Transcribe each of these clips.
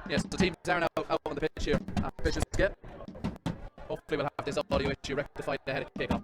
Yes, the teams are now out on the pitch here. Pitch is skip. Hopefully we'll have this audio issue rectified ahead of kick-off.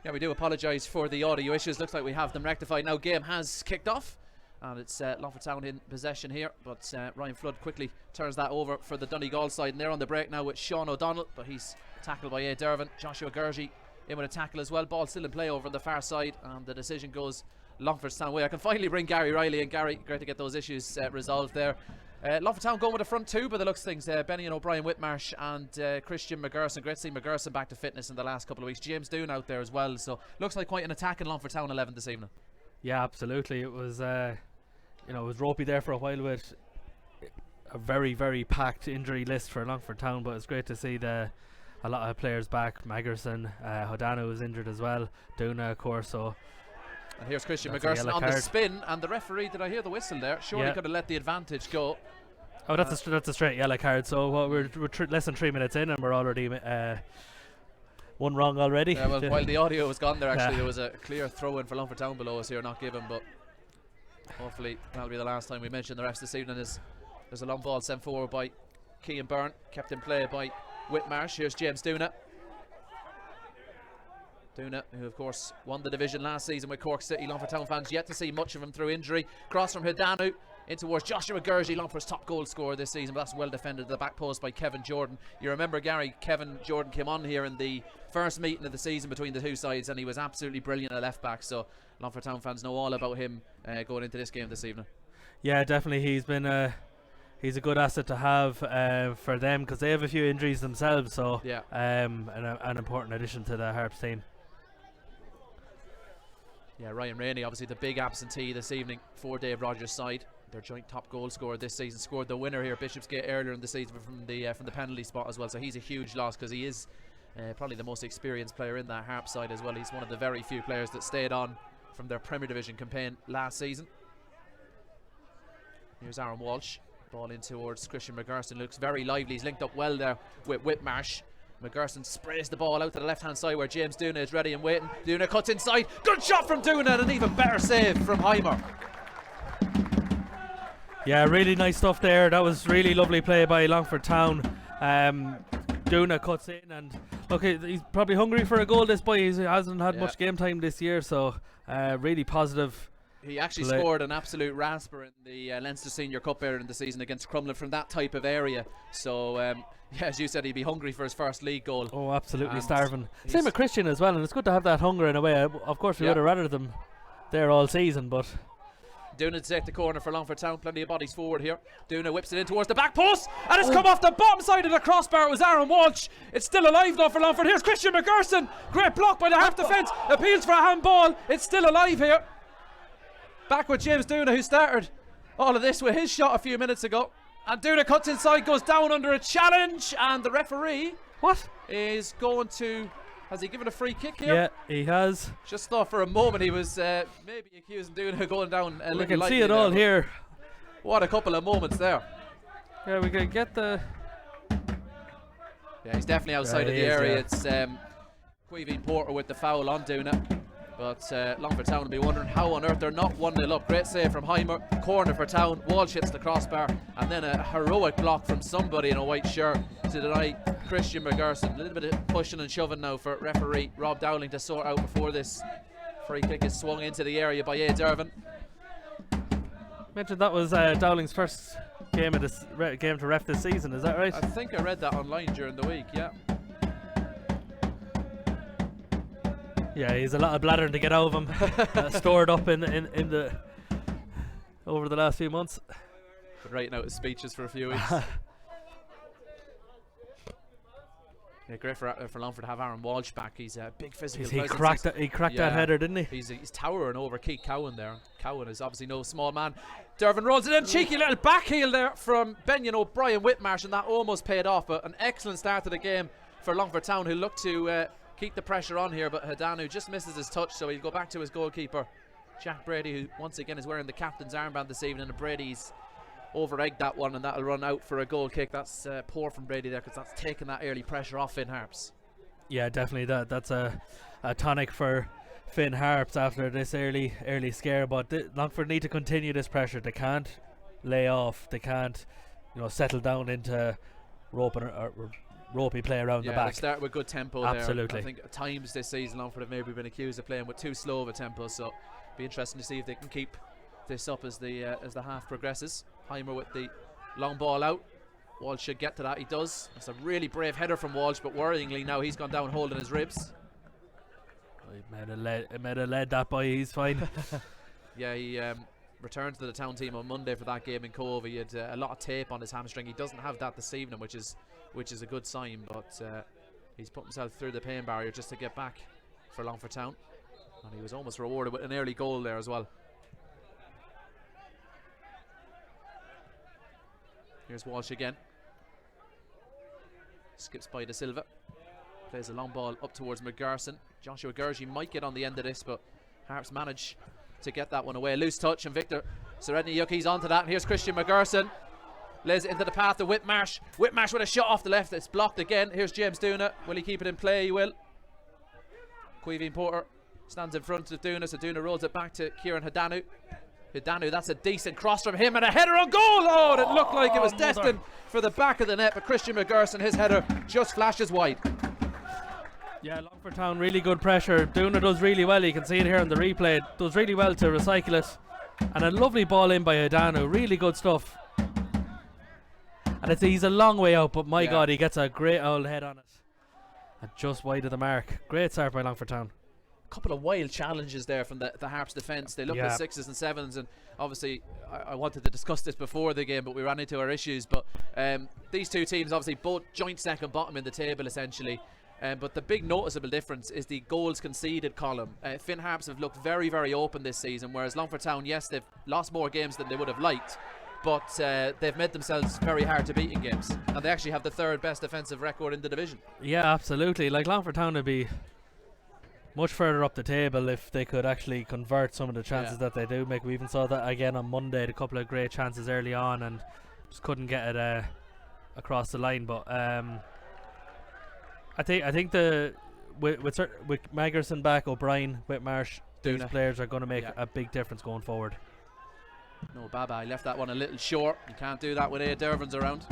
Yeah, we do apologise for the audio issues. Looks like we have them rectified now. Game has kicked off, and it's Longford Town in possession here. But Ryan Flood quickly turns that over for the Donegal side, and they're on the break now with Sean O'Donnell. But he's tackled by A. Dervin. Joshua Gergie in with a tackle as well. Ball still in play over on the far side, and the decision goes Longford Town way. I can finally bring Gary Riley in. Gary, great to get those issues resolved there. Longford Town going with the front two by the looks of things. Benny and O'Brien Whitmarsh and Christian McGurson. Great to see McGurson back to fitness in the last couple of weeks. James Doon out there as well. So looks like quite an attack in Longford Town 11 this evening. Yeah, absolutely. It was, it was ropey there for a while with a very, very packed injury list for Longford Town. But it's great to see a lot of players back. Magerson, Hodano was injured as well. Duna, of course. So. And here's Christian McGurson on the spin, and the referee, did I hear the whistle there? Surely could have let the advantage go. Oh, that's a straight yellow card. So we're less than 3 minutes in, and we're already one wrong already. Yeah, well, while the audio was gone there, actually, Yeah. there was a clear throw in for Longford Town below us here, not given, but hopefully that'll be the last time we mention the refs this evening. There's a long ball sent forward by Keane Byrne, kept in play by Whitmarsh. Here's James Duna. Duna, who of course won the division last season with Cork City. Longford Town fans yet to see much of him through injury. Cross from Hidanu in towards Joshua Gurgey, Longford's top goal scorer this season, but that's well defended at the back post by Kevin Jordan. You remember, Gary, Kevin Jordan came on here in the first meeting of the season between the two sides, and he was absolutely brilliant at left back, so Longford Town fans know all about him going into this game this evening. Yeah, definitely. He's a good asset to have for them, because they have a few injuries themselves, so Yeah. an important addition to the Harps team. Yeah, Ryan Rainey, obviously the big absentee this evening for Dave Rogers' side. Their joint top goal scorer this season, scored the winner here, Bishopsgate, earlier in the season from the penalty spot as well. So he's a huge loss, because he is probably the most experienced player in that Harp side as well. He's one of the very few players that stayed on from their Premier Division campaign last season. Here's Aaron Walsh, ball in towards Christian McGurston. Looks very lively. He's linked up well there with Whitmarsh. McGurston sprays the ball out to the left-hand side where James Duna is ready and waiting. Duna cuts inside. Good shot from Duna, and an even better save from Heimer. Yeah, really nice stuff there. That was really lovely play by Longford Town. Duna cuts in, and look, he's probably hungry for a goal, this boy. He hasn't had much game time this year, so really positive. He actually scored an absolute rasper in the Leinster Senior Cup earlier in the season against Crumlin from that type of area. So, yeah, as you said, he'd be hungry for his first league goal. Oh, absolutely And starving. Same with Christian as well, and it's good to have that hunger in a way. Of course, we would have rather them there all season, but Duna to take the corner for Longford Town. Plenty of bodies forward here. Duna whips it in towards the back post, and it's come off the bottom side of the crossbar. It was Aaron Walsh. It's still alive though for Longford. Here's Christian McGurston. Great block by the half defence. Appeals for a handball. It's still alive here. Back with James Duna, who started all of this with his shot a few minutes ago. And Duna cuts inside, goes down under a challenge, and the referee is going to... Has he given a free kick here? yeah, he has. Just thought for a moment he was maybe accusing Duna of going down a little. We can lightly see it all there, here. What a couple of moments there. Yeah, we can get the... Yeah, he's definitely outside of the area. It's Queeveen Porter with the foul on Duna. But Longford Town will be wondering how on earth they're not 1-0 up. Great save from Heimer. Corner for Town. Walsh hits the crossbar. And then a heroic block from somebody in a white shirt to deny Christian McGurston. A little bit of pushing and shoving now for referee Rob Dowling to sort out before this free kick is swung into the area by Aids Irvin. Mentioned that was Dowling's first game of this game to ref this season, is that right? I think I read that online during the week, yeah. Yeah, he's a lot of blathering to get out of him, stored up in the over the last few months. Been writing out his speeches for a few weeks. Yeah, great for Longford to have Aaron Walsh back. He's a big physical He presence. cracked that header, didn't he? He's towering over Keith Cowan there. Cowan is obviously no small man. Dervin rolls it in, cheeky little back heel there from Benyon O'Brien Whitmarsh, and that almost paid off. But an excellent start to the game for Longford Town, who look to keep the pressure on here, but Hidanu just misses his touch, so he'll go back to his goalkeeper, Jack Brady, who once again is wearing the captain's armband this evening, and Brady's over-egged that one, and that'll run out for a goal kick. That's poor from Brady there, because that's taking that early pressure off Finn Harps. Yeah, definitely. That's a tonic for Finn Harps after this early scare, but Longford need to continue this pressure. They can't lay off. They can't, settle down into ropey play around the back. Start with good tempo. Absolutely. There. I think at times this season Longford have maybe been accused of playing with too slow of a tempo, so it'll be interesting to see if they can keep this up as the half progresses. Heimer with the long ball out. Walsh should get to that. He does. It's a really brave header from Walsh, but worryingly now he's gone down holding his ribs. He might have led that boy. He's fine. Yeah, he returned to the Town team on Monday for that game in Cove. He had a lot of tape on his hamstring. He doesn't have that this evening, which is a good sign, but he's put himself through the pain barrier just to get back for Longford Town, and he was almost rewarded with an early goal there as well. Here's Walsh again. Skips by De Silva. Plays a long ball up towards McGurston. Joshua Gurgey might get on the end of this, but Harps manage to get that one away. Loose touch, and Victor Seredny-Yuki's onto that, and here's Christian McGurston. Lays it into the path of Whitmarsh. Whitmarsh with a shot off the left. It's blocked again. Here's James Duna. Will he keep it in play? He will. Queeveen Porter stands in front of Duna, so Duna rolls it back to Kieran Hidanu. Hidanu, that's a decent cross from him, and a header on goal. Oh, it looked like it was destined for the back of the net, but Christian McGurson, his header just flashes wide. Yeah, Longford Town, really good pressure. Duna does really well, you can see it here in the replay. Does really well to recycle it. And a lovely ball in by Hidanu, really good stuff. And he's a long way out, but my God, he gets a great old head on it. And just wide of the mark. Great start by Longford Town. Couple of wild challenges there from the Harps defence. They looked at 6s and 7s, and obviously I wanted to discuss this before the game, but we ran into our issues. But these two teams obviously both joint second bottom in the table essentially. But the big noticeable difference is the goals conceded column. Finn Harps have looked very, very open this season, whereas Longford Town, yes, they've lost more games than they would have liked, but they've made themselves very hard to beat in games, and they actually have the third best defensive record in the division. Yeah, absolutely. Like, Longford Town would be much further up the table if they could actually convert some of the chances that they do make. We even saw that again on Monday, a couple of great chances early on, and just couldn't get it across the line. But I think with Magerson back, O'Brien, Whitmarsh, these players are going to make a big difference going forward. No, Baba, I left that one a little short. You can't do that when A. Dervin's around.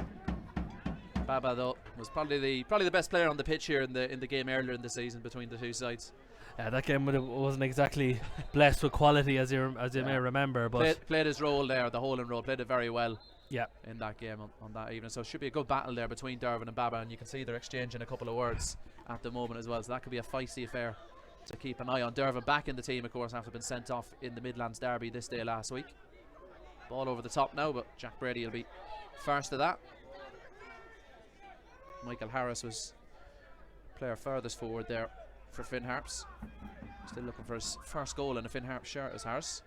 Baba, though, was probably the best player on the pitch here in the game earlier in the season between the two sides. Yeah, that game wasn't exactly blessed with quality, as you may remember, but played his role there, the Holan role, played it very well. Yeah, in that game on that evening. So it should be a good battle there between Dervin and Baba, and you can see they're exchanging a couple of words at the moment as well. So that could be a feisty affair to keep an eye on. Dervin back in the team, of course, after being sent off in the Midlands Derby this day last week. Ball over the top now, but Jack Brady will be first to that. Michael Harris was player furthest forward there for Finn Harps. Still looking for his first goal in a Finn Harps shirt as Harris.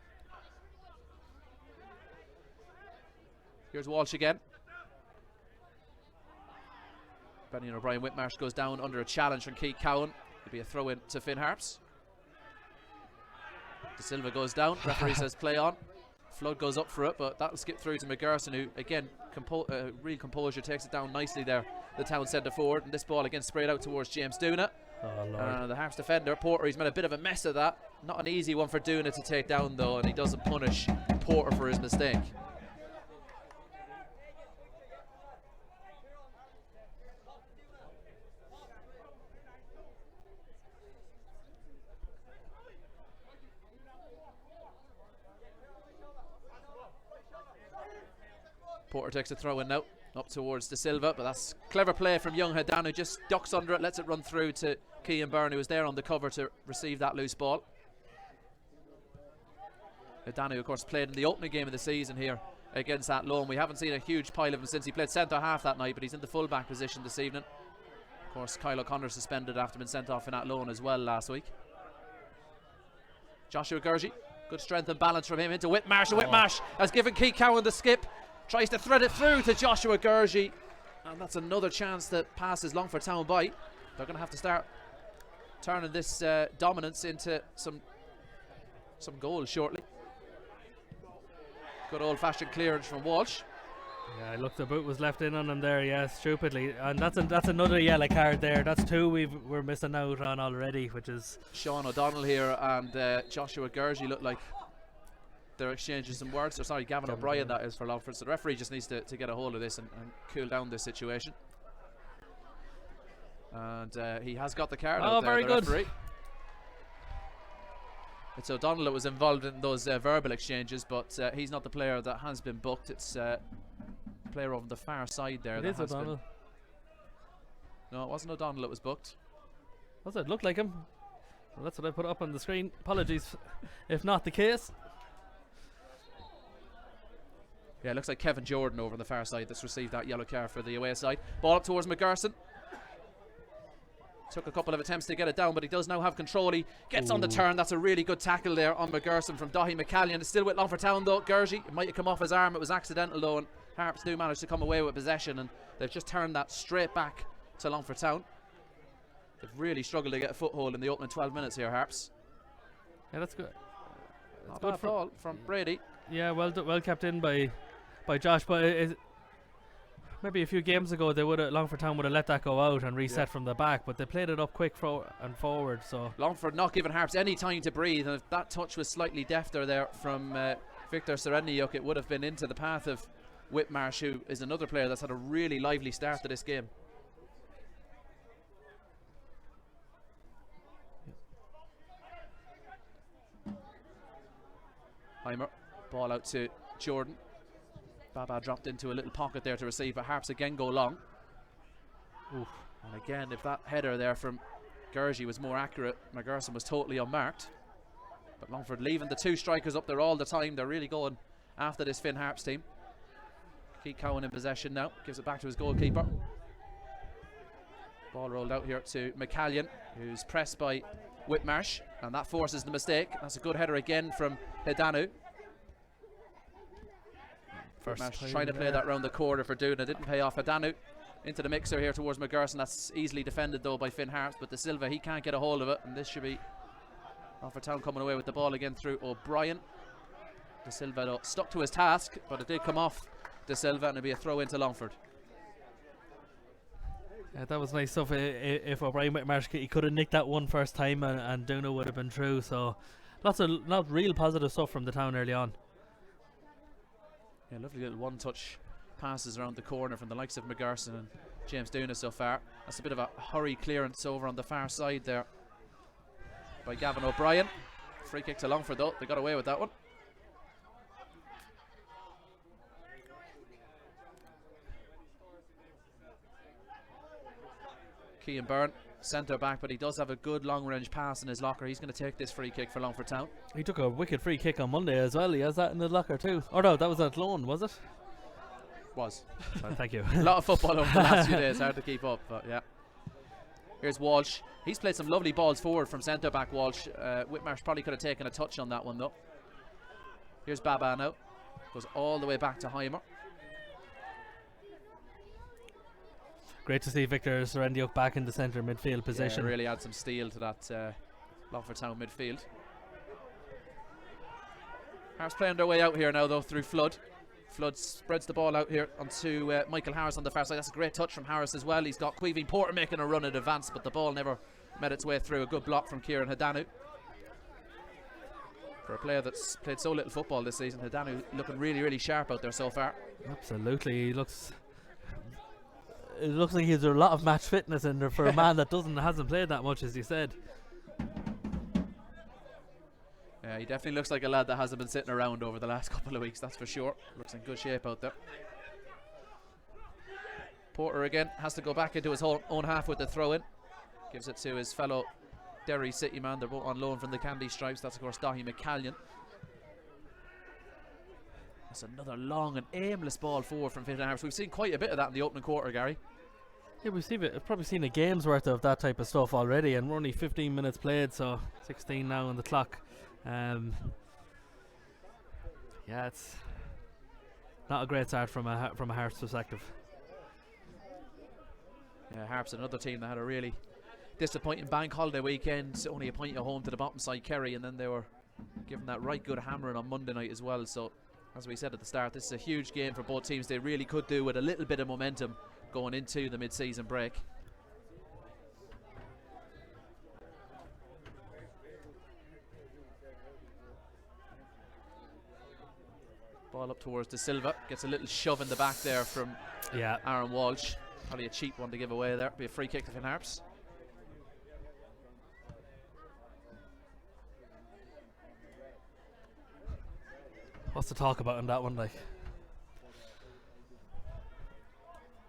Here's Walsh again. Benny and O'Brien. Whitmarsh goes down under a challenge from Keith Cowan. It'll be a throw in to Finn Harps. De Silva goes down. Referee says play on. Flood goes up for it, but that'll skip through to McGurson, who again real composure, takes it down nicely there, the town centre forward, and this ball again sprayed out towards James Duna. The Harps defender Porter, he's made a bit of a mess of that. Not an easy one for Duna to take down though, and he doesn't punish Porter for his mistake. Porter takes a throw in now, up towards De Silva, but that's clever play from young Hadan, who just ducks under it, lets it run through to Cian Byrne, who was there on the cover to receive that loose ball. Hadan, who of course played in the opening game of the season here against Athlone. We haven't seen a huge pile of him since he played centre half that night, but he's in the full back position this evening. Of course, Kyle O'Connor suspended after being sent off in Athlone as well last week. Joshua Gurgey, good strength and balance from him into Whitmarsh. Whitmarsh has given Keith Cowan the skip. Tries to thread it through to Joshua Gurgey, and that's another chance that passes Longford Town by. They're going to have to start turning this dominance into some goals shortly. Good old-fashioned clearance from Walsh. Yeah, look, the boot was left in on him there, yeah, stupidly, and that's another yellow card there. That's two we're missing out on already, which is Sean O'Donnell here and Joshua Gurgey look like they're exchanging some words. Or sorry, Gavin O'Brien that is for Longford. So the referee just needs to get a hold of this and cool down this situation. And he has got the card out there, very good. Referee. It's O'Donnell that was involved in those verbal exchanges, but he's not the player that has been booked. It's a player over the far side there. It is O'Donnell. No, it wasn't O'Donnell that was booked. Was it? Looked like him. Well, that's what I put up on the screen. Apologies if not the case. Yeah, it looks like Kevin Jordan over on the far side that's received that yellow card for the away side. Ball up towards McGurson. Took a couple of attempts to get it down, but he does now have control. He gets on the turn. That's a really good tackle there on McGurson from Dahi McCallion. It's still with Longford Town though. Gurgey, it might have come off his arm. It was accidental though, and Harps do manage to come away with possession, and they've just turned that straight back to Longford Town. They've really struggled to get a foothold in the opening 12 minutes here, Harps. Yeah, that's good. Not bad for all from Brady. Yeah, well kept in by Josh, but Maybe a few games ago Longford Town would have let that go out and reset from the back, but they played it up quick and forward. So Longford not giving Harps any time to breathe, and if that touch was slightly defter there from Victor Serendiuk, it would have been into the path of Whitmarsh, who is another player that's had a really lively start to this game. Heimer, ball out to Jordan. Baba dropped into a little pocket there to receive, but Harps again go long. Oof. And again, if that header there from Gergie was more accurate, McGerson was totally unmarked. But Longford leaving the two strikers up there all the time. They're really going after this Finn Harps team. Keith Cowan in possession now, gives it back to his goalkeeper. Ball rolled out here to McCallion, who's pressed by Whitmarsh, and that forces the mistake. That's a good header again from Hedanu. Whitmarsh trying to play that round the corner for Doona, didn't pay off. Hedanu into the mixer here towards McGerson. That's easily defended though by Finn Harps, but De Silva, he can't get a hold of it, and this should be Longford Town coming away with the ball again through O'Brien. De Silva though stuck to his task, but it did come off De Silva, and it'll be a throw into Longford. Yeah, that was nice stuff. If O'Brien Whitmarsh, he could have nicked that one first time, and Doona would have been through. So lots of real positive stuff from the Town early on. Yeah, lovely little one-touch passes around the corner from the likes of McGerson and James Doona so far. That's a bit of a hurry clearance over on the far side there by Gavin O'Brien. Free kick to Longford though, they got away with that one. Cian Byrne, centre back, but he does have a good long range pass in his locker. He's going to take this free kick for Longford Town. He took a wicked free kick on Monday as well. He has that in the locker too. Or no, that was at loan, was it? Was. Thank you. A lot of football over the last few days, hard to keep up, but yeah. Here's Walsh. He's played some lovely balls forward from centre back, Walsh. Whitmarsh probably could have taken a touch on that one though. Here's Baba now. Goes all the way back to Heimer. Great to see Victor Serendiuk back in the centre midfield position. Yeah, really add some steel to that Longford Town midfield. Harps playing their way out here now though through Flood. Flood spreads the ball out here onto Michael Harris on the far side. That's a great touch from Harris as well. He's got Queeveen Porter making a run in advance, but the ball never made its way through. A good block from Kieran Hedanu. For a player that's played so little football this season, Hedanu looking really, really sharp out there so far. Absolutely, it looks like he's a lot of match fitness in there for a man that hasn't played that much, as you said. Yeah, he definitely looks like a lad that hasn't been sitting around over the last couple of weeks, that's for sure. Looks in good shape out there. Porter again has to go back into his own half with the throw in. Gives it to his fellow Derry City man. They're both on loan from the Candy Stripes. That's of course Dahi McCallion. That's another long and aimless ball forward from Finn Harps. We've seen quite a bit of that in the opening quarter, Gary. Yeah, we've probably seen a game's worth of that type of stuff already, and we're only 15 minutes played, so 16 now on the clock. Yeah, it's not a great start from a Harps perspective. Yeah, Harps, another team that had a really disappointing bank holiday weekend. Only a point at home to the bottom side Kerry, and then they were given that right good hammering on Monday night as well. So as we said at the start, this is a huge game for both teams. They really could do with a little bit of momentum going into the mid-season break. Ball up towards De Silva, gets a little shove in the back there from Aaron Walsh. Probably a cheap one to give away there. Be a free kick to Finn Harps. What's to talk about in that one, like?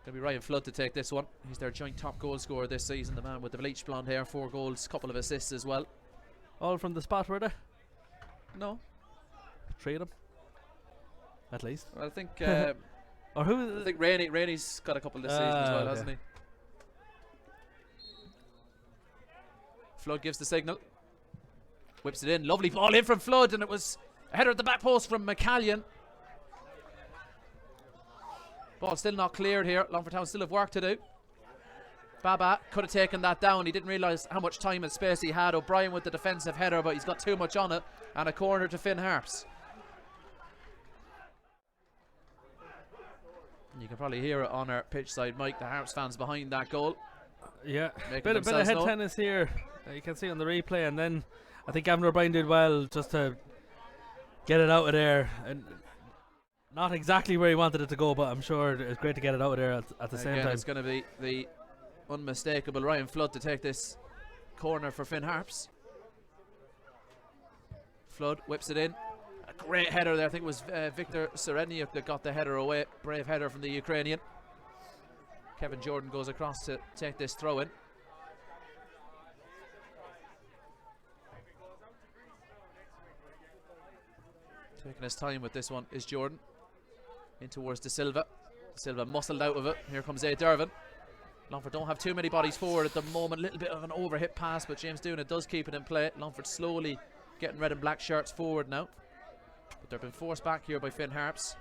Gonna be Ryan Flood to take this one. He's their joint top goal scorer this season. The man with the bleached blonde hair, 4 goals, couple of assists as well. All from the spot, were they? No. 3 of them, at least. Well, I think. Or who? I think Rainey's got a couple this season as well, hasn't he? Flood gives the signal. Whips it in. Lovely ball in from Flood, and it was a header at the back post from McCallion. Ball still not cleared here. Longford Town still have work to do. Baba could have taken that down. He didn't realise how much time and space he had. O'Brien with the defensive header, but he's got too much on it. And a corner to Finn Harps. You can probably hear it on our pitch side, Mike. The Harps fans behind that goal. Yeah, Making bit of themselves head known. tennis here. You can see on the replay, and then I think Gavin O'Brien did well just to get it out of there. And not exactly where he wanted it to go, but I'm sure it's great to get it out of there at the same Again, time. it's going to be the unmistakable Ryan Flood to take this corner for Finn Harps. Flood whips it in. A great header there. I think it was Victor Serenyuk that got the header away. Brave header from the Ukrainian. Kevin Jordan goes across to take this throw in. Taking his time with this one is Jordan. In towards De Silva. De Silva muscled out of it. Here comes A. Dervin. Longford don't have too many bodies forward at the moment. Little bit of an overhit pass, but James Duna does keep it in play. Longford slowly getting red and black shirts forward now. But they've been forced back here by Finn Harps.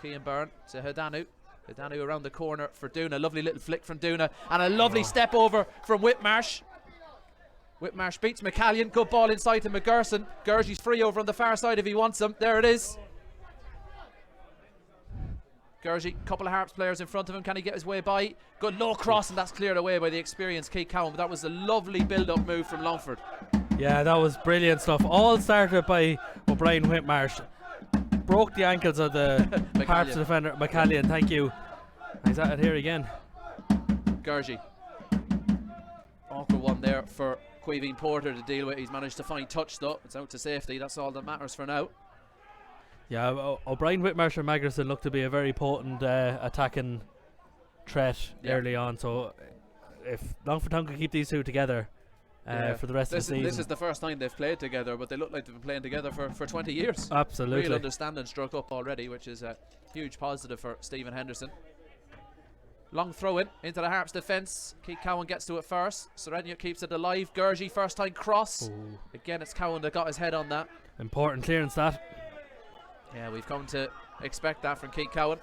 Cian Byrne to Hedanu. Hedanu around the corner for Duna. Lovely little flick from Duna. And a lovely step over from Whitmarsh. Whitmarsh beats McCallion. Good ball inside to McGurson. Gurgey's free over on the far side if he wants him. There it is. Gurgey, couple of Harps players in front of him. Can he get his way by? Good low cross, and that's cleared away by the experienced Keith Cowan. But that was a lovely build-up move from Longford. Yeah, that was brilliant stuff. All started by O'Brien Whitmarsh. Broke the ankles of the Harps defender, McCallion. Thank you. He's at it here again. Gurgey. Awkward one there for Queeveen Porter to deal with. He's managed to find touch though. It's out to safety. That's all that matters for now. Yeah, O'Brien, Whitmarsh and Magerson look to be a very potent attacking threat early on. So if Longford Town can keep these two together for the rest of the season. This is the first time they've played together, but they look like they've been playing together for 20 years. Absolutely. Real understanding struck up already, which is a huge positive for Stephen Henderson. Long throw in into the Harps defence. Keith Cowan gets to it first. Serenyuk keeps it alive. Gurgey first time cross. Ooh. Again, it's Cowan that got his head on that. Important clearance that. Yeah, we've come to expect that from Keith Cowan.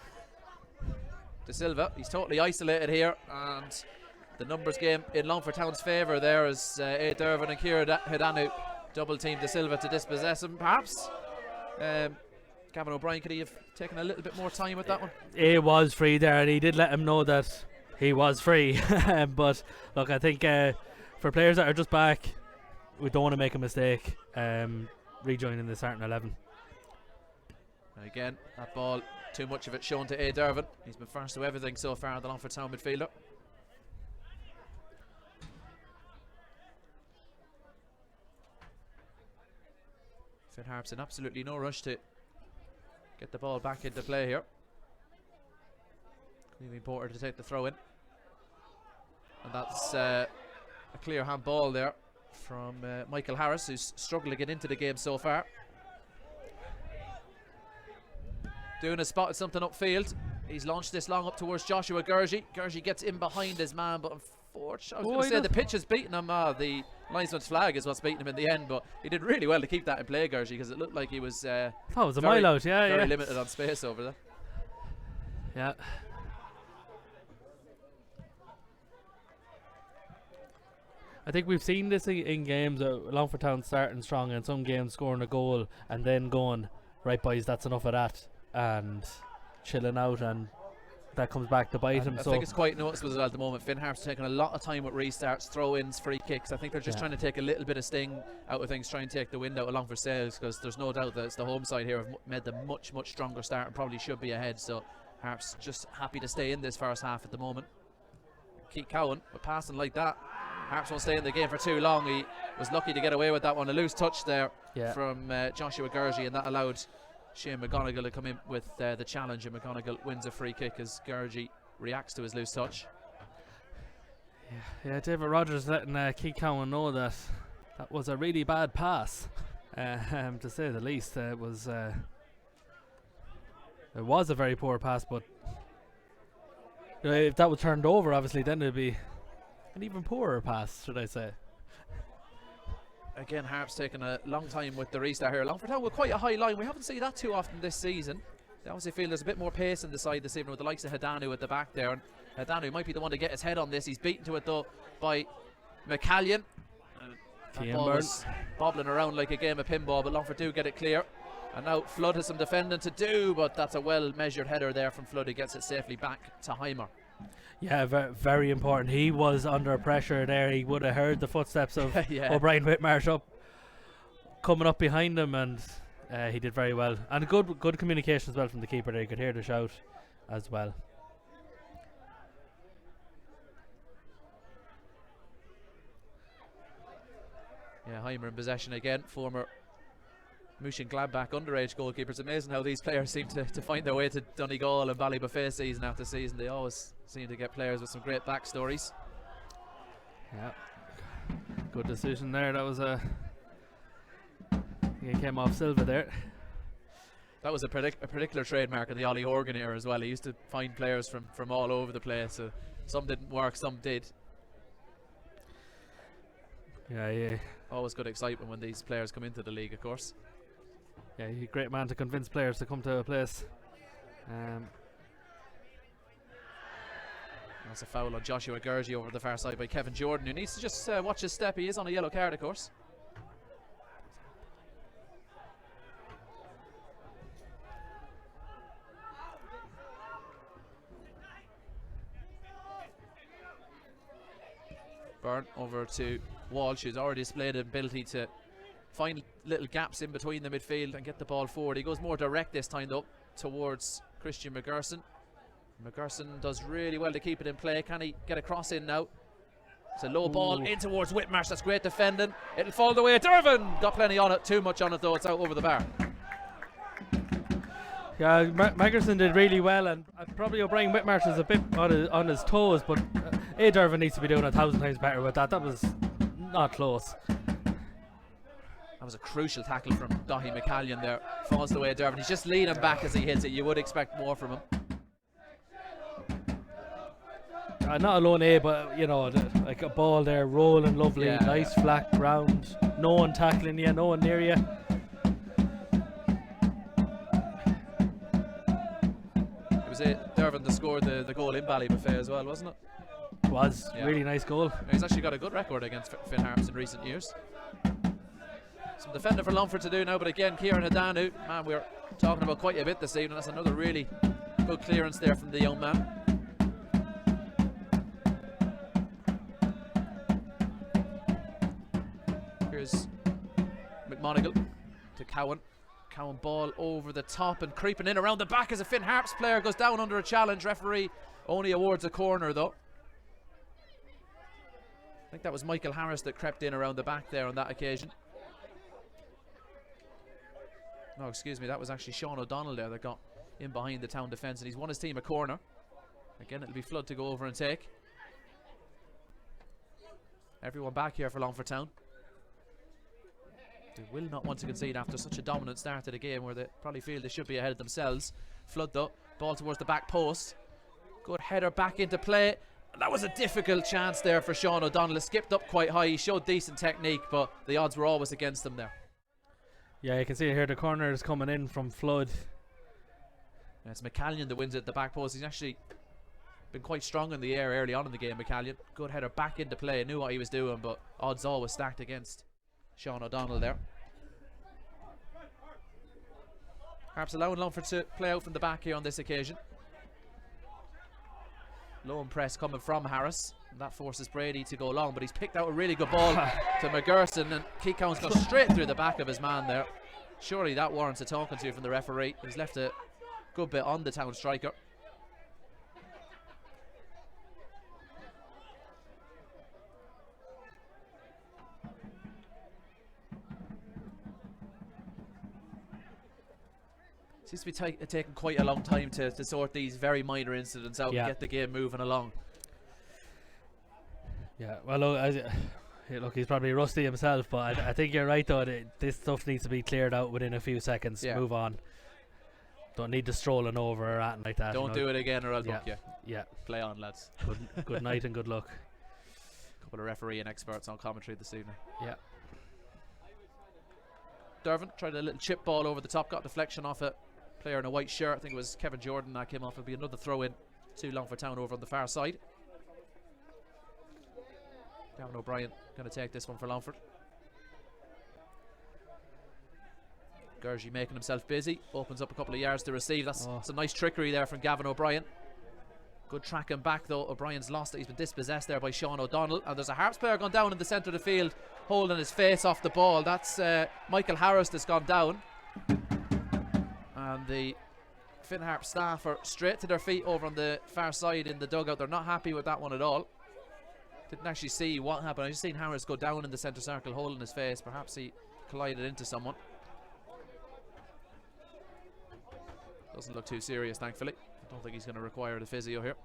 De Silva, he's totally isolated here, and the numbers game in Longford Town's favour there as A. Dervin and Ciara Hedanu double team De Silva to dispossess him. Perhaps Gavin O'Brien, could he have taken a little bit more time with that one? He was free there, and he did let him know that he was free. But look, I think for players that are just back, we don't want to make a mistake rejoining the starting 11. Again, that ball, too much of it shown to A. Dervin. He's been first to everything so far, the Longford Town midfielder. Finn Harps in absolutely no rush to get the ball back into play here. Queeveen Porter to take the throw in. And that's a clear hand ball there from Michael Harris, who's struggled to get into the game so far. Duna spotted something upfield. He's launched this long up towards Joshua Gurgey. Gurgey gets in behind his man, but unfortunately, I was going to say the pitch has beaten him. The linesman's flag is what's beaten him in the end, but he did really well to keep that in play, Gurgey, because it looked like he was it was a mile out, very limited on space over there. Yeah. I think we've seen this in games, Longford Town starting strong and some games scoring a goal and then going, right boys, that's enough of that, and chilling out, and that comes back to bite him. I think it's quite noticeable as well at the moment. Finn Harps taking a lot of time with restarts, throw-ins, free kicks. I think they're just trying to take a little bit of sting out of things, try and take the wind out of Longford sails, because there's no doubt that it's the home side here have made them much stronger start and probably should be ahead. So Harps just happy to stay in this first half at the moment. Keith Cowan with passing like that, Harps won't stay in the game for too long. He was lucky to get away with that one. A loose touch there from Joshua Gurgey, and that allowed Shane McGonigal to come in with the challenge, and McGonigal wins a free kick as Gurgey reacts to his loose touch. Yeah, David Rogers letting Keith Cowan know that was a really bad pass, to say the least. It was a very poor pass, but if that was turned over, obviously, then it'd be an even poorer pass, should I say. Again, Harps taking a long time with the restart here. Longford Town with quite a high line. We haven't seen that too often this season. They obviously feel there's a bit more pace in the side this evening with the likes of Hedanu at the back there. And Hedanu might be the one to get his head on this. He's beaten to it though by McCallion. That ball was bobbling around like a game of pinball, but Longford do get it clear. And now Flood has some defending to do, but that's a well measured header there from Flood, who gets it safely back to Heimer. Yeah, very important. He was under pressure there. He would have heard the footsteps of Yeah. O'Brien Whitmarsh coming up behind him, and he did very well. And good communication as well from the keeper there. You could hear the shout as well. Yeah, Heimer in possession again, former Mönchengladbach underage goalkeeper. It's amazing how these players seem to find their way to Donegal and Ballybofey season after season. They always seem to get players with some great backstories. Yeah, good decision there. That was he came off Silva there. That was a particular trademark of the Ollie Horgan era as well. He used to find players from all over the place. So some didn't work, some did. Yeah. Always good excitement when these players come into the league, of course. Yeah, he's a great man to convince players to come to a place. That's a foul on Joshua Gurgey over the far side by Kevin Jordan, who needs to just watch his step. He is on a yellow card, of course. Byrne over to Walsh, who's already displayed an ability to find little gaps in between the midfield and get the ball forward. He goes more direct this time though towards Christian McGerson. McGerson does really well to keep it in play. Can he get a cross in now? It's a low ball in towards Whitmarsh. That's great defending. It'll fall the way of Dervin. Got plenty on it, too much on it though. It's out over the bar. Yeah, Magerson did really well, and probably O'Brien Whitmarsh is a bit on his toes, but Dervin needs to be doing 1,000 times better with that. That was not close. That was a crucial tackle from Dahi McCallion there. Falls the way of Dervin. He's just leaning back as he hits it. You would expect more from him. Not alone, but you know, like a ball there, rolling lovely, nice flat ground, no one tackling you, no one near you. It was Dervin that scored the goal in Ballybofey as well, wasn't it? It was really nice goal. He's actually got a good record against Finn Harps in recent years. Some defending for Longford to do now, but again, Kieran Hadanu, man, we're talking about quite a bit this evening. That's another really good clearance there from the young man. Here's McMonigal to Cowan. Cowan ball over the top and creeping in around the back as a Finn Harps player goes down under a challenge. Referee only awards a corner though. I think that was Michael Harris that crept in around the back there on that occasion. No, excuse me, that was actually Sean O'Donnell there that got in behind the town defence, and he's won his team a corner. Again, it'll be Flood to go over and take. Everyone back here for Longford Town. They will not want to concede after such a dominant start to the game where they probably feel they should be ahead of themselves. Flood though, ball towards the back post. Good header back into play. That was a difficult chance there for Sean O'Donnell. It skipped up quite high. He showed decent technique, but the odds were always against him there. Yeah, you can see here the corner is coming in from Flood. Yeah, it's McCallion that wins it at the back post. He's actually been quite strong in the air early on in the game, McCallion. Good header back into play. Knew what he was doing, but odds always stacked against Sean O'Donnell there. Harps allowing Longford to play out from the back here on this occasion. Low press coming from Harris, and that forces Brady to go long, but he's picked out a really good ball to McGerson, and Keycown's gone straight through the back of his man there. Surely that warrants a talking to from the referee. He's left a good bit on the town striker. Seems to be taking quite a long time to sort these very minor incidents out and get the game moving along. Yeah, well, look, he's probably rusty himself, but I think you're right though. This stuff needs to be cleared out within a few seconds. Yeah. Move on. Don't need to strolling over or anything like that. Don't do it again or I'll book you. Yeah. Play on, lads. Good night and good luck. Couple of refereeing experts on commentary this evening. Yeah. Dervin tried a little chip ball over the top, got deflection off it. Player in a white shirt, I think it was Kevin Jordan that came off. It'll be another throw in to Longford Town over on the far side. Gavin O'Brien going to take this one for Longford. Gergie making himself busy, opens up a couple of yards to receive. That's some nice trickery there from Gavin O'Brien. Good tracking back though. O'Brien's lost it. He's been dispossessed there by Sean O'Donnell, and there's a Harps player gone down in the centre of the field, holding his face off the ball. That's Michael Harris that's gone down, and the Finn Harps staff are straight to their feet over on the far side in the dugout. They're not happy with that one at all. Didn't actually see what happened. I just seen Harris go down in the centre circle holding his face. Perhaps he collided into someone. Doesn't look too serious, thankfully. I don't think he's going to require the physio here.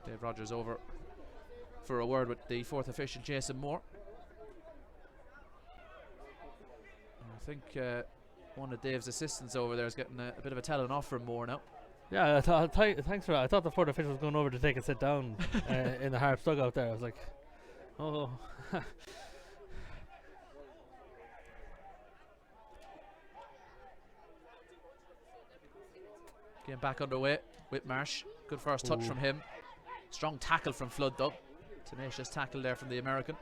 Dave Rogers over for a word with the fourth official, Jason Moore. I think one of Dave's assistants over there is getting a bit of a telling off from Moore now. Yeah, thanks for that. I thought the fourth official was going over to take a sit down in the Harps dugout there. I was like, oh. Getting back underway. Whitmarsh, good first touch from him. Strong tackle from Flood though. Tenacious tackle there from the American.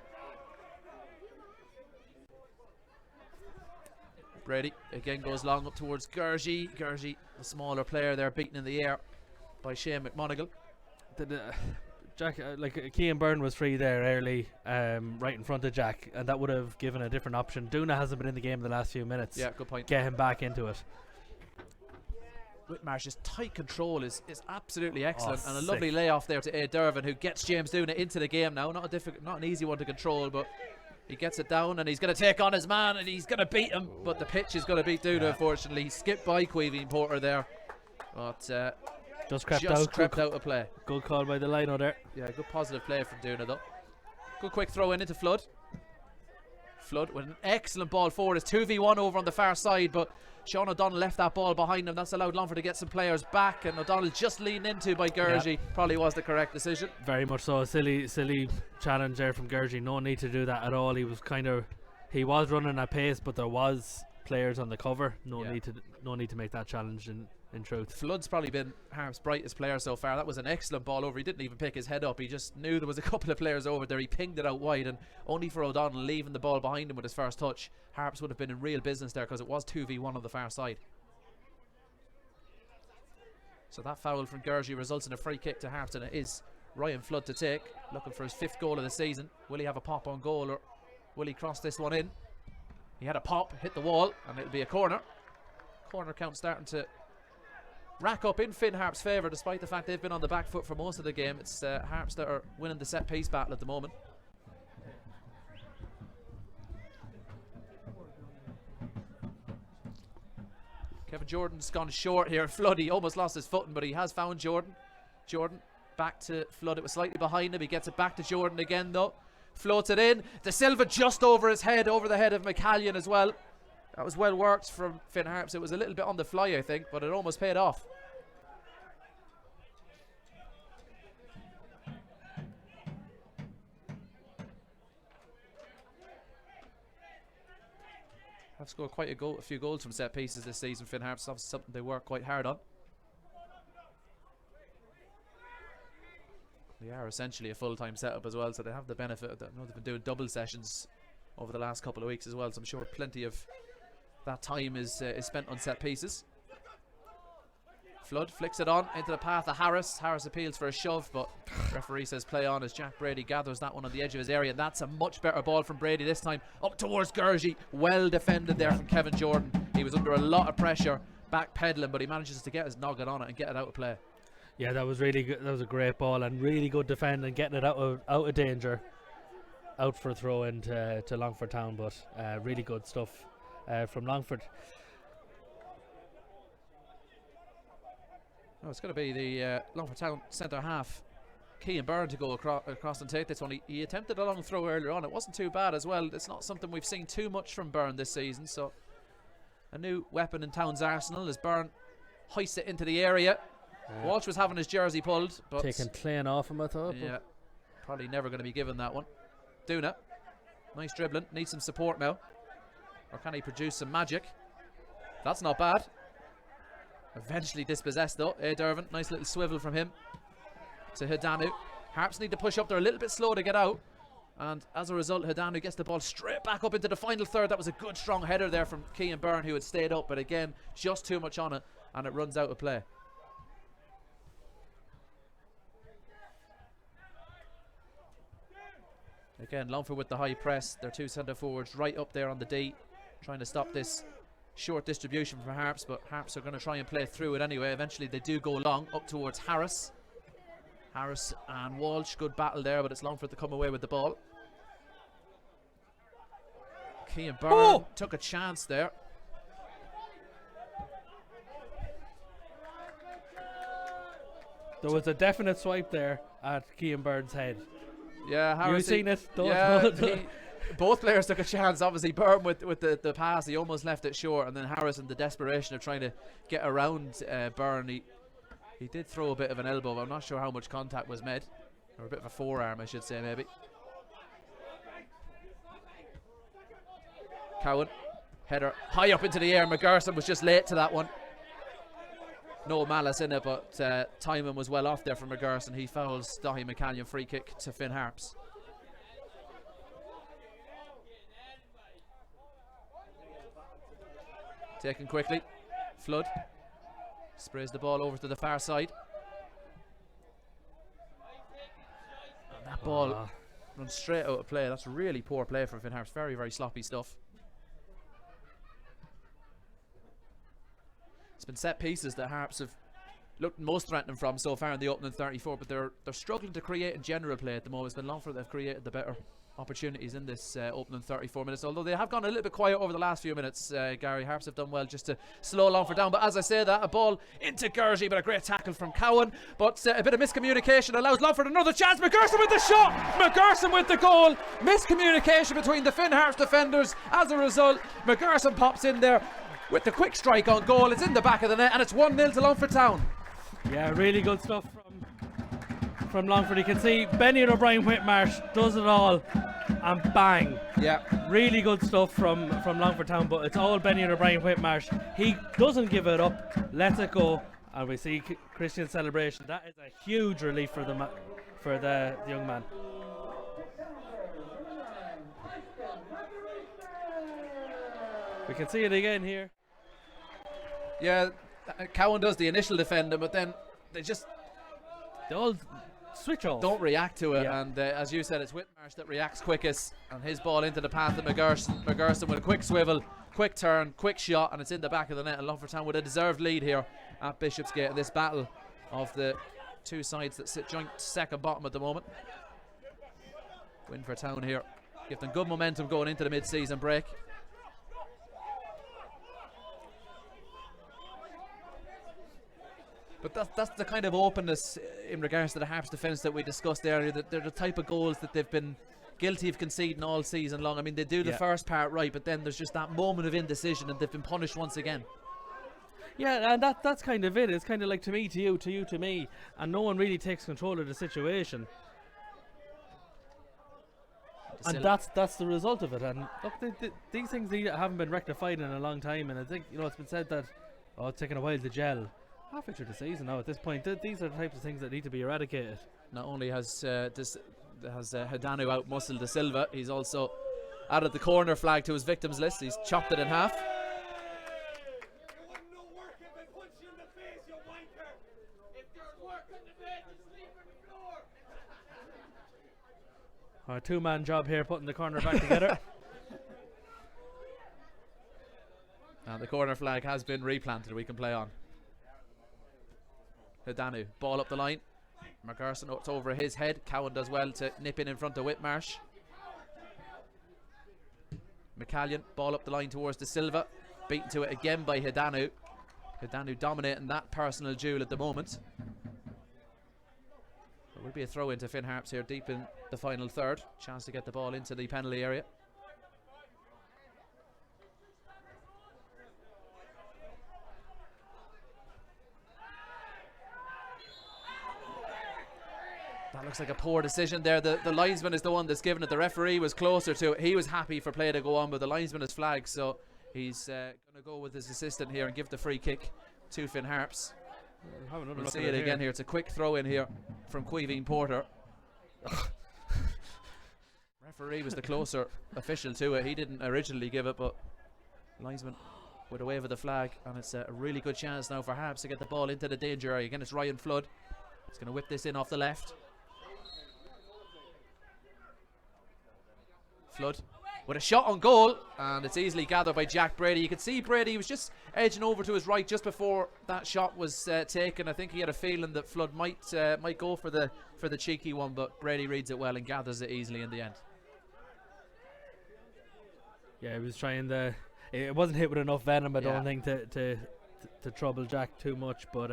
Brady again goes long up towards Gergie. Gergie, the smaller player there, beaten in the air by Shane McMonigal. Jack, like Cian Byrne was free there early, right in front of Jack, and that would have given a different option. Duna hasn't been in the game the last few minutes. Yeah, good point. Get him back into it. Whitmarsh's tight control is absolutely excellent, and a sick. lovely layoff there to A. Dervin, who gets James Duna into the game now. Not an easy one to control, but he gets it down, and he's going to take on his man, and he's going to beat him. But the pitch is going to beat Duna, unfortunately. He skipped by Queeveen Porter there, but just crept out of play. Good call by the lino there. Yeah, good positive play from Duna though. Good quick throw in into Flood. Flood with an excellent ball forward. It's 2v1 over on the far side, but Sean O'Donnell left that ball behind him. That's allowed Longford to get some players back, and O'Donnell just leaned into by Gergie. Probably was the correct decision. Very much so. Silly challenge there from Gergie. No need to do that at all. He was running at pace, but there was players on the cover. No need to make that challenge in truth. Flood's probably been Harps' brightest player so far. That was an excellent ball over. He didn't even pick his head up. He just knew there was a couple of players over there. He pinged it out wide, and only for O'Donnell leaving the ball behind him with his first touch, Harps would have been in real business there, because it was 2v1 on the far side. So that foul from Gergie results in a free kick to Harps, and it is Ryan Flood to take, looking for his 5th goal of the season. Will he have a pop on goal, or will he cross this one in? He had a pop, hit the wall, and it'll be a corner. Corner count starting to rack up in Finn Harps' favour, despite the fact they've been on the back foot for most of the game. It's Harps that are winning the set piece battle at the moment. Kevin Jordan's gone short here. Flood, he almost lost his footing, but he has found Jordan. Jordan back to Flood. It was slightly behind him. He gets it back to Jordan again though. Floats it in. De Silva just over his head, over the head of McCallion as well. That was well worked from Finn Harps. It was a little bit on the fly, I think, but it almost paid off. Have scored quite a few goals from set pieces this season, Finn Harps. That's something they work quite hard on. They are essentially a full-time setup as well, so they have the benefit of that. I know they've been doing double sessions over the last couple of weeks as well, so I'm sure plenty of that time is spent on set pieces. Flood flicks it on into the path of Harris. Harris appeals for a shove, but referee says play on as Jack Brady gathers that one on the edge of his area, and that's a much better ball from Brady this time. Up towards Gergie. Well defended there from Kevin Jordan. He was under a lot of pressure, back pedaling, but he manages to get his noggin on it and get it out of play. Yeah, that was really good. That was a great ball and really good defending, getting it out of danger. Out for a throw into Longford Town, but really good stuff from Longford. Oh, it's going to be the Longford Town centre half, Cian Byrne, to go across and take this one. He attempted a long throw earlier on. It wasn't too bad as well. It's not something we've seen too much from Byrne this season, so a new weapon in Town's arsenal as Byrne hoists it into the area. Walsh was having his jersey pulled, but taking Clayton off him, I thought. Yeah, probably never going to be given that one. Duna, nice dribbling, needs some support now, or can he produce some magic? That's not bad. Eventually dispossessed though. A. Dervin, nice little swivel from him to Hidanu. Harps need to push up. They're a little bit slow to get out, And as a result, Hedanu gets the ball straight back up into the final third. That was a good strong header there from Cian Byrne, who had stayed up, but again, just too much on it, and it runs out of play. Again, Longford with the high press. Their two centre forwards right up there on the D, trying to stop this short distribution from Harps, but Harps are going to try and play through it anyway. Eventually they do go long up towards Harris. Harris and Walsh, good battle there, but it's Longford to come away with the ball. Cian Byrne took a chance there. There was a definite swipe there at Cian Byrne's head. Yeah, Harris. You seen it? Both players took a chance. Obviously, Byrne with the pass, he almost left it short, and then Harris in the desperation of trying to get around Byrne, he did throw a bit of an elbow, but I'm not sure how much contact was made, or a bit of a forearm, I should say, maybe. Cowan, header high up into the air. McGerson was just late to that one. No malice in it, but timing was well off there from McGerson. He fouls Dahi McCallion, free kick to Finn Harps. Taken quickly. Flood sprays the ball over to the far side. And that ball runs straight out of play. That's really poor play from Finn Harps. Very, very sloppy stuff. It's been set pieces that Harps have looked most threatening from so far in the opening 34, but they're struggling to create in general play at the moment. It's been Longford that have created the better opportunities in this opening 34 minutes, although they have gone a little bit quiet over the last few minutes. Gary, Harps have done well just to slow Longford down, but as I say that, a ball into Gergie, but a great tackle from Cowan, but a bit of miscommunication allows Longford another chance. McGerson with the shot, McGerson with the goal. Miscommunication between the Finn Harps defenders. As a result, McGerson pops in there with the quick strike on goal. It's in the back of the net, and it's 1-0 to Longford Town. Yeah, really good stuff from Longford. You can see Benny and O'Brien Whitmarsh does it all, and bang. Yeah, really good stuff from Longford Town, but it's all Benny and O'Brien Whitmarsh. He doesn't give it up, lets it go, and we see Christian's celebration. That is a huge relief for the young man. We can see it again here. Yeah, Cowan does the initial defending, but then they all switch off. Don't react to it, and as you said, it's Whitmarsh that reacts quickest, and his ball into the path of McGerson. McGerson with a quick swivel, quick turn, quick shot, and it's in the back of the net. And Longford Town with a deserved lead here at Bishopsgate in this battle of the two sides that sit joint second bottom at the moment. Win for Town here, give them good momentum going into the mid-season break. But that's the kind of openness in regards to the Harps defence that we discussed earlier, that they're the type of goals that they've been guilty of conceding all season long. I mean, they do the first part right, but then there's just that moment of indecision, and they've been punished once again. Yeah, and that's kind of it. It's kind of like to me, to you, to me, and no one really takes control of the situation. And that's the result of it. And look, these things haven't been rectified in a long time, and I think it's been said that it's taken a while to gel. Halfway through the season now at this point, these are the types of things that need to be eradicated. Not only has Hedanu out-muscled De Silva, he's also added the corner flag to his victims list. He's chopped it in half. A two-man job here, putting the corner back together. And the corner flag has been replanted. We can play on. Hedanu, ball up the line. McGerson, it's over his head. Cowan does well to nip in front of Whitmarsh. McCallion, ball up the line towards De Silva. Beaten to it again by Hedanu. Hedanu dominating that personal duel at the moment. There will be a throw into Finn Harps here deep in the final third. Chance to get the ball into the penalty area. That looks like a poor decision there. The linesman is the one that's given it. The referee was closer to it. He was happy for play to go on, but the linesman is flagged, so he's going to go with his assistant here and give the free kick to Finn Harps. We'll see it again here. It's a quick throw in here from Queeveen Porter. Referee was the closer official to it. He didn't originally give it, but linesman with a wave of the flag, and it's a really good chance now for Harps to get the ball into the danger area. Again, it's Ryan Flood. He's going to whip this in off the left. Flood with a shot on goal, and it's easily gathered by Jack Brady. You can see Brady was just edging over to his right just before that shot was taken. I think he had a feeling that Flood might go for the cheeky one, but Brady reads it well and gathers it easily in the end. Yeah, he was trying it wasn't hit with enough venom, I don't think, to trouble Jack too much, but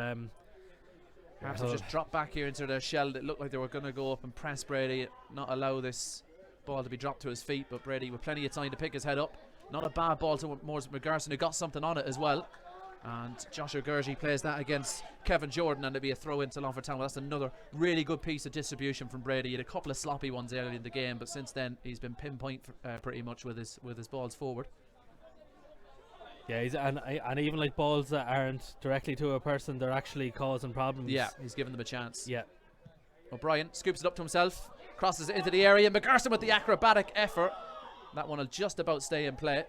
Harps have just dropped back here into their shell. It looked like they were going to go up and press Brady, not allow this ball to be dropped to his feet, but Brady with plenty of time to pick his head up. Not a bad ball to Morris McGarson, who got something on it as well. And Joshua Gurgey plays that against Kevin Jordan, and it'll be a throw into Longford Town. Well, that's another really good piece of distribution from Brady. He had a couple of sloppy ones early in the game, but since then he's been pinpoint pretty much with his balls forward. Yeah, and even like balls that aren't directly to a person, they're actually causing problems. Yeah, he's given them a chance. Yeah. O'Brien scoops it up to himself, crosses it into the area. McGarson with the acrobatic effort. That one will just about stay in play.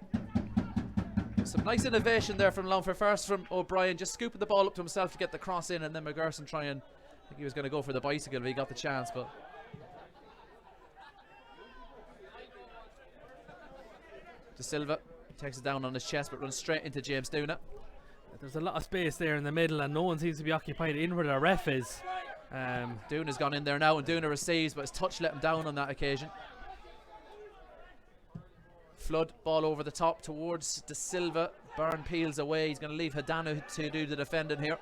Some nice innovation there from Longford. First from O'Brien, just scooping the ball up to himself to get the cross in, and then McGarson I think he was going to go for the bicycle, but he got the chance. But De Silva takes it down on his chest, but runs straight into James Duna. There's a lot of space there in the middle, and no one seems to be occupied in where the ref is. Duna's gone in there now, and Duna receives, but his touch let him down on that occasion. Flood, ball over the top towards De Silva. Byrne peels away. He's going to leave Hadano to do the defending here.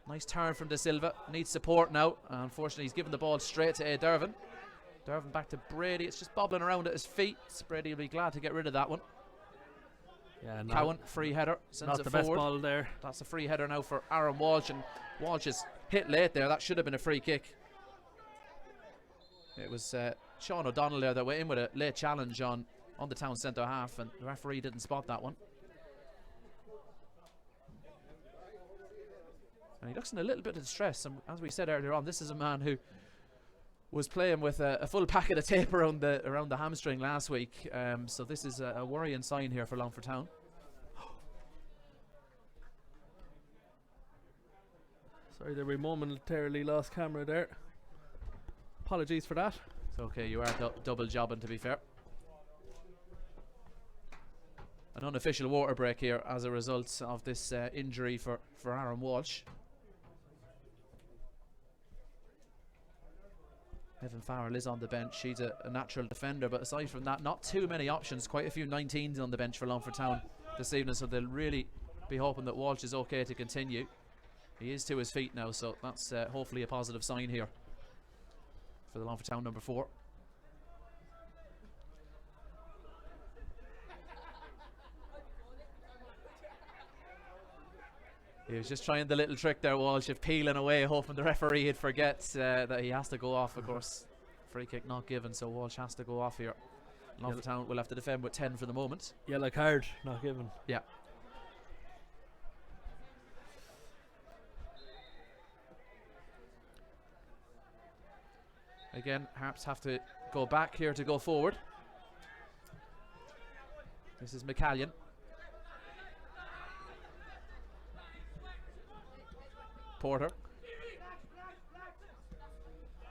Nice turn from De Silva. Needs support now. Unfortunately, he's given the ball straight to A. Dervin. Dervin back to Brady. It's just bobbling around at his feet. Brady will be glad to get rid of that one. Yeah, Cowan, free header. Sends not it the forward. best ball there. That's a free header now for Aaron Walsh, and Walsh is hit late there. That should have been a free kick. It was Sean O'Donnell there that went in with a late challenge on the town centre half, and the referee didn't spot that one. And he looks in a little bit of distress, and as we said earlier on, this is a man who was playing with a full packet of tape around the hamstring last week, so this is a worrying sign here for Longford Town. Sorry that we momentarily lost camera there. Apologies for that. It's okay, you are double jobbing, to be fair. An unofficial water break here as a result of this injury for Aaron Walsh. Evan Farrell is on the bench. He's a natural defender, but aside from that, not too many options. Quite a few 19s on the bench for Longford Town this evening, so they'll really be hoping that Walsh is okay to continue. He is to his feet now, so that's hopefully a positive sign here for the Longford Town number 4. He was just trying the little trick there, Walsh, of peeling away, hoping the referee would forget that he has to go off. Of course, free kick not given, so Walsh has to go off here. Longford Town will have to defend with 10 for the moment. Yellow card, not given. Yeah. Again, Harps have to go back here to go forward. This is McCallion. Porter.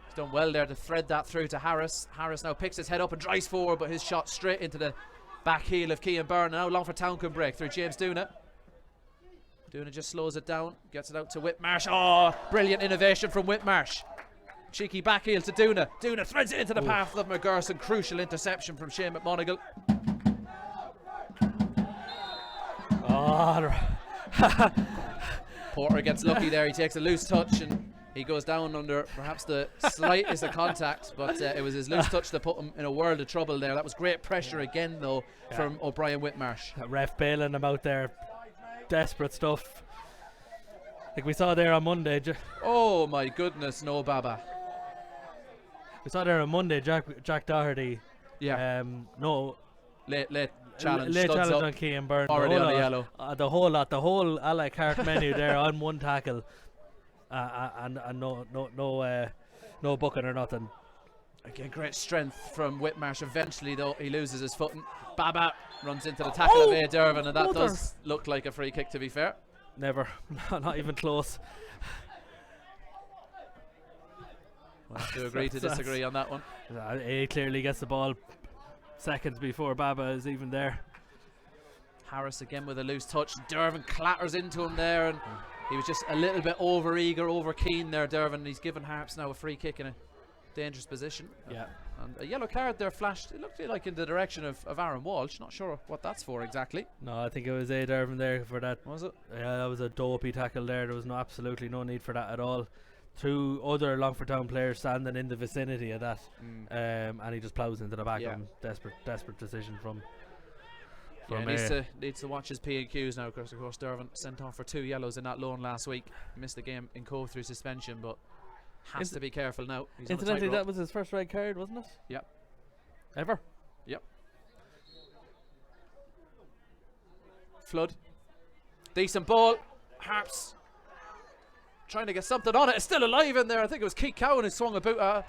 He's done well there to thread that through to Harris. Harris now picks his head up and drives forward, but his shot straight into the back heel of Cian Byrne. Now Longford Town can break through James Duna. Duna just slows it down, gets it out to Whitmarsh. Oh, brilliant innovation from Whitmarsh. Cheeky back heel to Duna. Duna threads it into the path of McGarson. Crucial interception from Shane McMonigal. Oh, Porter gets lucky there. He takes a loose touch and he goes down under perhaps the slightest of contact, but it was his loose touch that put him in a world of trouble there. That was great pressure again, though, from O'Brien Whitmarsh. That ref bailing him out there. Desperate stuff. Like we saw there on Monday. Oh my goodness, no Baba. We saw there on Monday, Jack Doherty. Yeah. No. Late challenge. Late challenge up. On Cian Byrne. Already on the yellow. The whole lot, the whole a la carte menu there on one tackle, and no booking or nothing. Again, great strength from Whitmarsh. Eventually, though, he loses his footing. Baba runs into the tackle of A. Dervin, and that does look like a free kick, to be fair. Never. Not even close. We'll have to agree to disagree on that one. A clearly gets the ball seconds before Baba is even there. Harris again with a loose touch. Dervin clatters into him there, and he was just a little bit over eager, over keen there, Dervin. He's given Harps now a free kick in a dangerous position. Yeah. And a yellow card there flashed. It looked like in the direction of Aaron Walsh. Not sure what that's for exactly. No, I think it was A. Dervin there for that. Was it? Yeah, that was a dopey tackle there. There was absolutely no need for that at all. Two other Longford Town players standing in the vicinity of that, and he just plows into the back of him. Desperate decision from needs to watch his P&Qs now, because of course Dervin sent off for 2 yellows in that loan last week. Missed the game in Cove through suspension, but has to be careful now. He's incidentally, that was his first red card, wasn't it? Yep. Ever? Yep. Flood. Decent ball. Harps trying to get something on it. It's still alive in there. I think it was Keith Cowan who swung a boot. That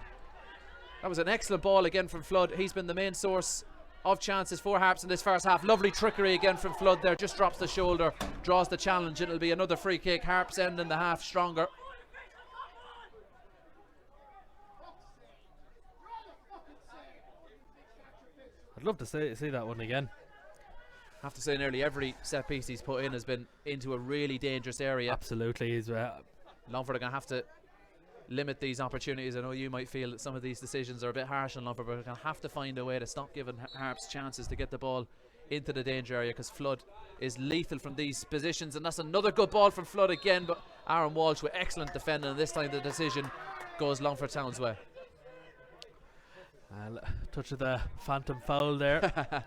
was an excellent ball again from Flood. He's been the main source of chances for Harps in this first half. Lovely trickery again from Flood there. Just drops the shoulder, draws the challenge. It'll be another free kick. Harps ending the half stronger. I'd love to see that one again. I have to say nearly every set piece he's put in has been into a really dangerous area. Absolutely. Longford are going to have to limit these opportunities. I know you might feel that some of these decisions are a bit harsh on Longford, but they're going to have to find a way to stop giving Harps chances to get the ball into the danger area, because Flood is lethal from these positions. And that's another good ball from Flood again, but Aaron Walsh with excellent defending, and this time the decision goes Longford Town's way. Touch of the phantom foul there.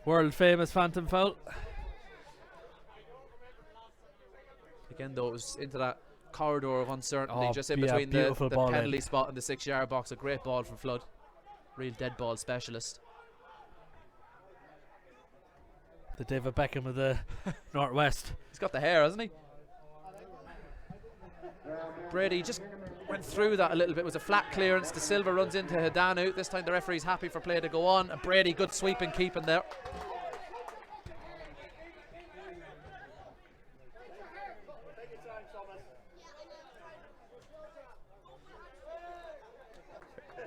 World famous phantom foul. Again, though, it was into that corridor of uncertainty, just in yeah, between the penalty in. spot and the 6-yard box. A great ball from Flood. Real dead ball specialist. The David Beckham of the Northwest. He's got the hair, hasn't he? Brady just went through that a little bit. It was a flat clearance. De Silva runs into Hidanu. This time the referee's happy for play to go on. And Brady, good sweeping keeping there.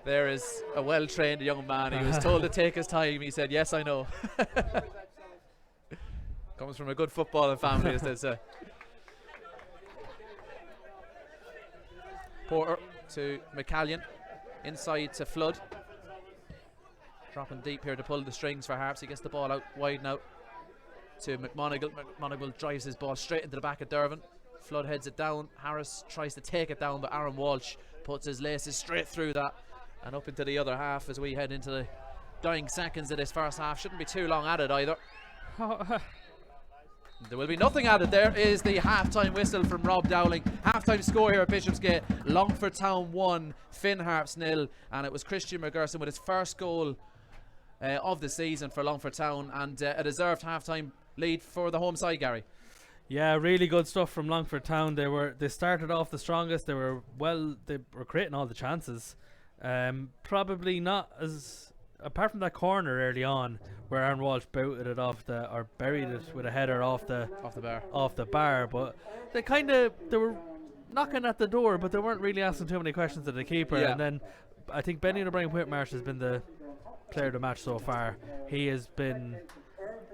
There is a well-trained young man. He was told to take his time. He said, yes, I know. Comes from a good footballing family, as they say. Porter to McCallion. Inside to Flood. Dropping deep here to pull the strings for Harps. He gets the ball out wide now to McMonigal. McMonigal drives his ball straight into the back of Dervin. Flood heads it down. Harris tries to take it down, but Aaron Walsh puts his laces straight through that and up into the other half as we head into the dying seconds of this first half. Shouldn't be too long at it either. There will be nothing added. There is the half-time whistle from Rob Dowling. Half-time score here at Bishopsgate. Longford Town 1, Finn Harps 0, and it was Christian McGurson with his first goal of the season for Longford Town, and a deserved half-time lead for the home side, Gary. Yeah, really good stuff from Longford Town. They started off the strongest. They were creating all the chances. Probably not as, apart from that corner early on where Aaron Walsh booted it or buried it with a header off the bar, but they were knocking at the door, but they weren't really asking too many questions of the keeper. And then I think Benny O'Brien Whitmarsh has been the player of the match so far. He has been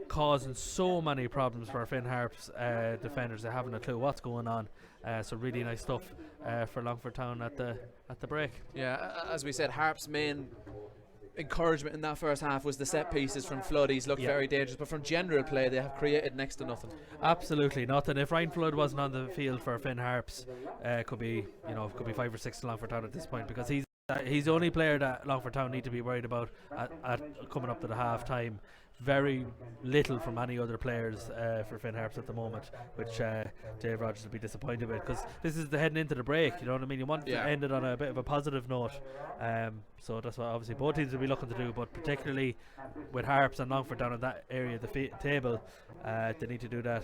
causing so many problems for Finn Harps defenders. They haven't a clue what's going on. So really nice stuff for Longford Town at the break. Yeah, as we said, Harps' main encouragement in that first half was the set pieces from Flood. He's looked very dangerous, but from general play they have created next to nothing. Absolutely nothing. If Ryan Flood wasn't on the field for Finn Harps, could be 5 or 6 to Longford Town at this point, because he's the only player that Longford Town need to be worried about at coming up to the half time. Very little from any other players for Finn Harps at the moment, which Dave Rogers will be disappointed with, because this is the heading into the break. You know what I mean? You want to end it on a bit of a positive note. So that's what obviously both teams will be looking to do, but particularly with Harps and Longford down in that area of the table, they need to do that